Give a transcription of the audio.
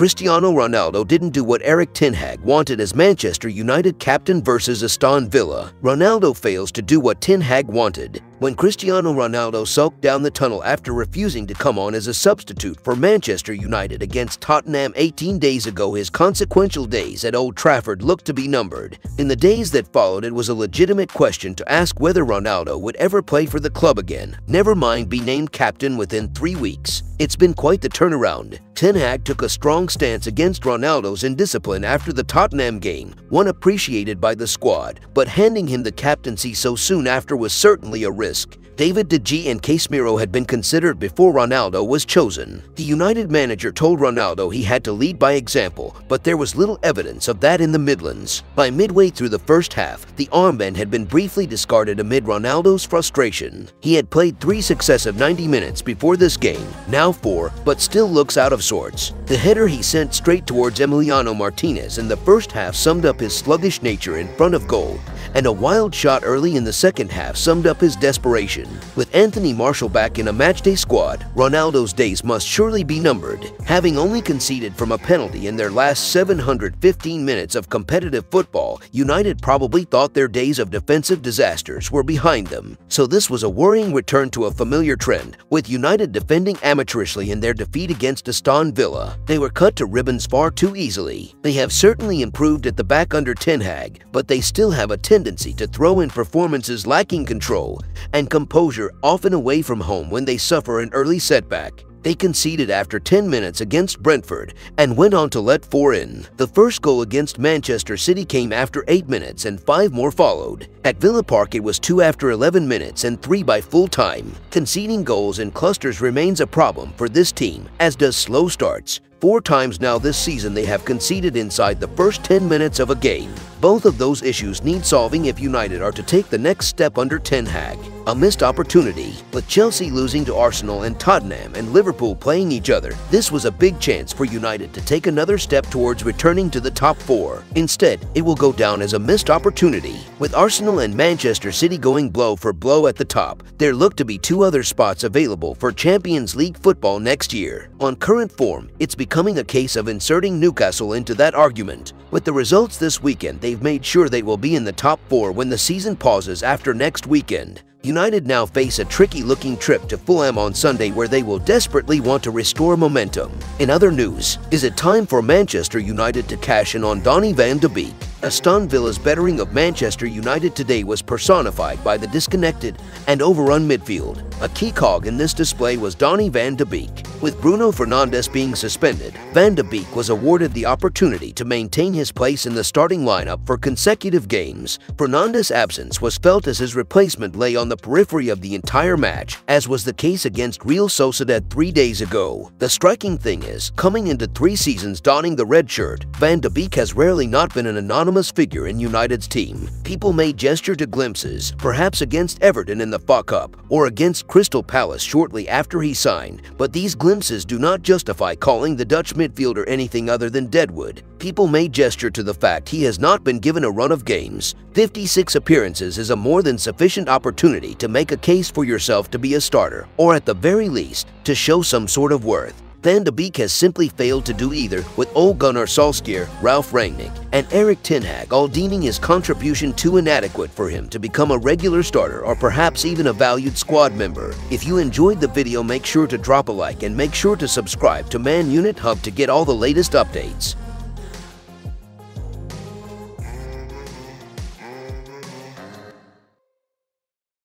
Cristiano Ronaldo didn't do what Erik Ten Hag wanted as Manchester United captain versus Aston Villa. Ronaldo fails to do what Ten Hag wanted. When Cristiano Ronaldo sulked down the tunnel after refusing to come on as a substitute for Manchester United against Tottenham 18 days ago, his consequential days at Old Trafford looked to be numbered. In the days that followed, it was a legitimate question to ask whether Ronaldo would ever play for the club again, never mind be named captain within 3 weeks. It's been quite the turnaround. Ten Hag took a strong stance against Ronaldo's indiscipline after the Tottenham game, one appreciated by the squad, but handing him the captaincy so soon after was certainly a risk. David De Gea and Casemiro had been considered before Ronaldo was chosen. The United manager told Ronaldo he had to lead by example, but there was little evidence of that in the Midlands. By midway through the first half, the armband had been briefly discarded amid Ronaldo's frustration. He had played 3 successive 90 minutes before this game, now 4, but still looks out of sorts. The header he sent straight towards Emiliano Martinez in the first half summed up his sluggish nature in front of goal, and a wild shot early in the second half summed up his desperation. With Anthony Martial back in a matchday squad, Ronaldo's days must surely be numbered. Having only conceded from a penalty in their last 715 minutes of competitive football, United probably thought their days of defensive disasters were behind them. So this was a worrying return to a familiar trend, with United defending amateurishly in their defeat against Aston Villa. They were cut to ribbons far too easily. They have certainly improved at the back under Ten Hag, but they still have a tendency to throw in performances lacking control and composure, often away from home when they suffer an early setback. They conceded after 10 minutes against Brentford and went on to let 4 in. The first goal against Manchester City came after 8 minutes and 5 more followed. At Villa Park it was 2 after 11 minutes and 3 by full time. Conceding goals in clusters remains a problem for this team, as does slow starts. 4 times now this season they have conceded inside the first 10 minutes of a game. Both of those issues need solving if United are to take the next step under Ten Hag. A missed opportunity. With Chelsea losing to Arsenal and Tottenham and Liverpool playing each other, this was a big chance for United to take another step towards returning to the top 4. Instead, it will go down as a missed opportunity. With Arsenal and Manchester City going blow for blow at the top, there look to be 2 other spots available for Champions League football next year. On current form, it's becoming a case of inserting Newcastle into that argument. With the results this weekend, they've made sure they will be in the top 4 when the season pauses after next weekend. United now face a tricky-looking trip to Fulham on Sunday where they will desperately want to restore momentum. In other news, is it time for Manchester United to cash in on Donny van de Beek? Aston Villa's bettering of Manchester United today was personified by the disconnected and overrun midfield. A key cog in this display was Donny van de Beek. With Bruno Fernandes being suspended, Van de Beek was awarded the opportunity to maintain his place in the starting lineup for consecutive games. Fernandes' absence was felt as his replacement lay on the periphery of the entire match, as was the case against Real Sociedad 3 days ago. The striking thing is, coming into 3 seasons donning the red shirt, Van de Beek has rarely not been an anonymous figure in United's team. People may gesture to glimpses, perhaps against Everton in the FA Cup or against Crystal Palace shortly after he signed, but these glimpses do not justify calling the Dutch midfielder anything other than deadwood. People may gesture to the fact he has not been given a run of games. 56 appearances is a more than sufficient opportunity to make a case for yourself to be a starter, or at the very least, to show some sort of worth. Van de Beek has simply failed to do either, with Ole Gunnar Solskjaer, Ralf Rangnick, and Erik Ten Hag all deeming his contribution too inadequate for him to become a regular starter or perhaps even a valued squad member. If you enjoyed the video, make sure to drop a like and make sure to subscribe to Man Unit Hub to get all the latest updates.